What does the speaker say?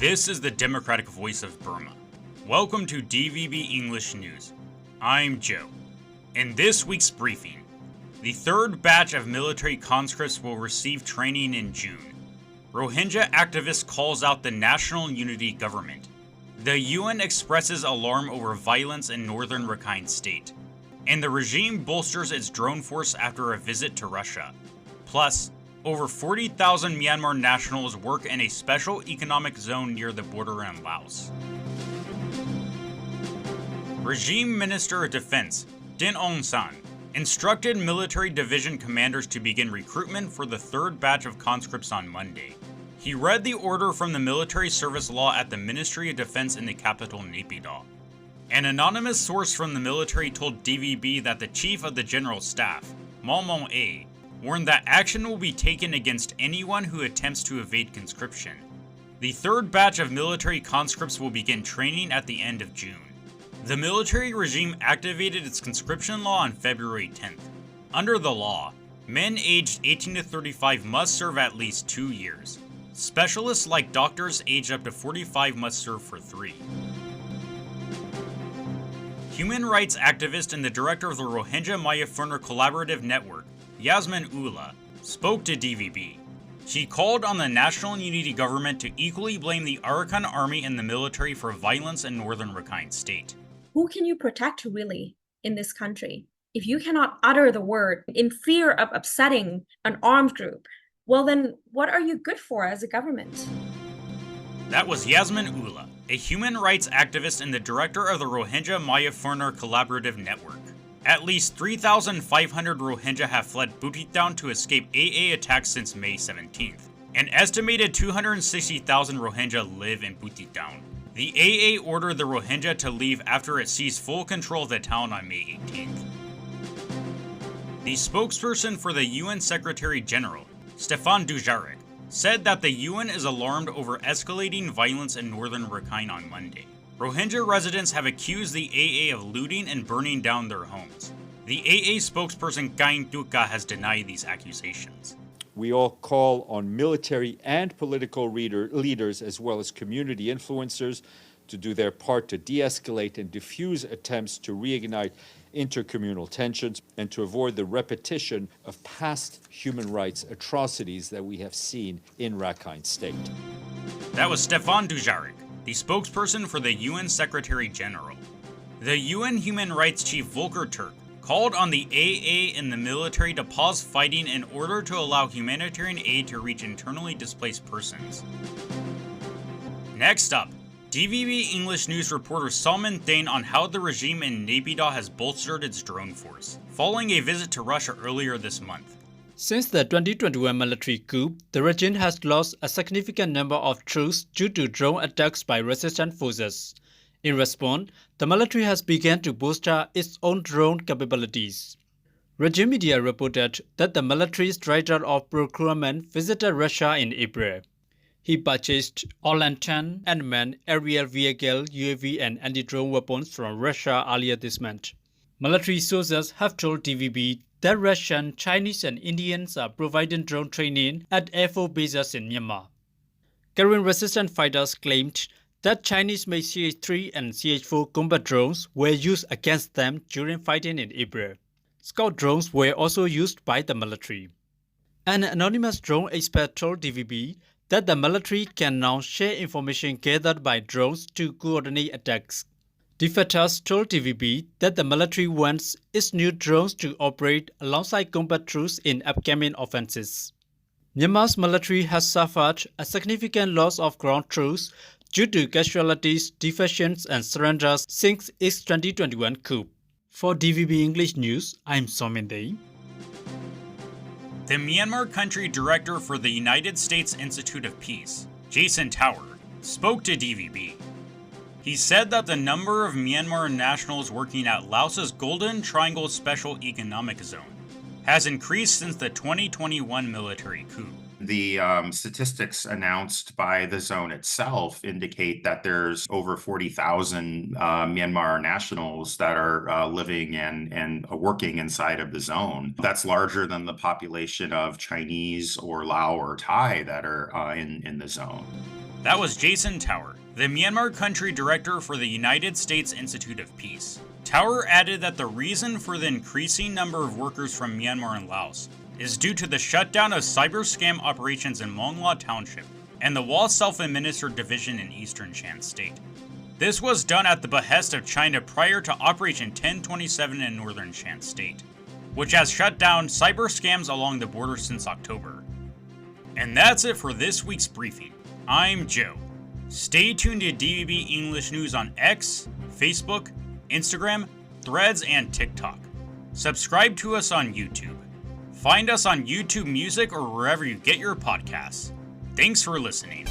This is the Democratic Voice of Burma. Welcome to DVB English News. I'm Joe. In this week's briefing, the third batch of military conscripts will receive training in June. Rohingya activist calls out the National Unity Government. The UN expresses alarm over violence in northern Rakhine State. And the regime bolsters its drone force after a visit to Russia. Plus, over 40,000 Myanmar nationals work in a special economic zone near the border in Laos. Regime Minister of Defense, Din Aung San, instructed military division commanders to begin recruitment for the third batch of conscripts on Monday. He read the order from the military service law at the Ministry of Defense in the capital Naypyidaw. An anonymous source from the military told DVB that the Chief of the General Staff, Maung A, warned that action will be taken against anyone who attempts to evade conscription. The third batch of military conscripts will begin training at the end of June. The military regime activated its conscription law on February 10th. Under the law, men aged 18 to 35 must serve at least 2 years. Specialists like doctors aged up to 45 must serve for 3. Human rights activist and the director of the Rohingya Mayapurna Collaborative Network, Yasmin Ullah, spoke to DVB. She called on the National Unity Government to equally blame the Arakan Army and the military for violence in northern Rakhine State. Who can you protect really in this country? If you cannot utter the word in fear of upsetting an armed group, well then what are you good for as a government? That was Yasmin Ullah, a human rights activist and the director of the Rohingya Mayapurna Collaborative Network. At least 3,500 Rohingya have fled Butitown to escape AA attacks since May 17th. An estimated 260,000 Rohingya live in Butitown. The AA ordered the Rohingya to leave after it seized full control of the town on May 18th. The spokesperson for the UN Secretary General, Stefan Dujarric, said that the UN is alarmed over escalating violence in northern Rakhine on Monday. Rohingya residents have accused the AA of looting and burning down their homes. The AA spokesperson Kaing Duka has denied these accusations. We all call on military and political leaders as well as community influencers to do their part to de-escalate and defuse attempts to reignite intercommunal tensions and to avoid the repetition of past human rights atrocities that we have seen in Rakhine State. That was Stefan Dujarric, the spokesperson for the UN Secretary General. The UN Human Rights Chief Volker Turk called on the AA and the military to pause fighting in order to allow humanitarian aid to reach internally displaced persons. Next up, DVB English News reporter Salman Thain on how the regime in Naypyidaw has bolstered its drone force, following a visit to Russia earlier this month. Since the 2021 military coup, the regime has lost a significant number of troops due to drone attacks by resistance forces. In response, the military has begun to bolster its own drone capabilities. Regime media reported that the military's director of procurement visited Russia in April. He purchased all-10 unmanned aerial vehicle, UAV and anti-drone weapons from Russia earlier this month. Military sources have told TVB that Russian, Chinese and Indians are providing drone training at Air Force bases in Myanmar. Korean resistance fighters claimed that Chinese made CH-3 and CH-4 combat drones were used against them during fighting in April. Scout drones were also used by the military. An anonymous drone expert told DVB that the military can now share information gathered by drones to coordinate attacks. Defectors told TVB that the military wants its new drones to operate alongside combat troops in upcoming offensives. Myanmar's military has suffered a significant loss of ground troops due to casualties, defections and surrenders since its 2021 coup. For DVB English News, I'm Somin Day. The Myanmar country director for the United States Institute of Peace, Jason Tower, spoke to DVB. He said that the number of Myanmar nationals working at Laos's Golden Triangle Special Economic Zone has increased since the 2021 military coup. The statistics announced by the zone itself indicate that there's over 40,000 Myanmar nationals that are living and working inside of the zone. That's larger than the population of Chinese or Lao or Thai that are in the zone. That was Jason Tower, the Myanmar country director for the United States Institute of Peace. Tower added that the reason for the increasing number of workers from Myanmar and Laos is due to the shutdown of cyber scam operations in Mongla Township and the Wa Self-Administered Division in Eastern Shan State. This was done at the behest of China prior to Operation 1027 in Northern Shan State, which has shut down cyber scams along the border since October. And that's it for this week's briefing. I'm Joe. Stay tuned to DVB English News on X, Facebook, Instagram, Threads, and TikTok. Subscribe to us on YouTube. Find us on YouTube Music or wherever you get your podcasts. Thanks for listening.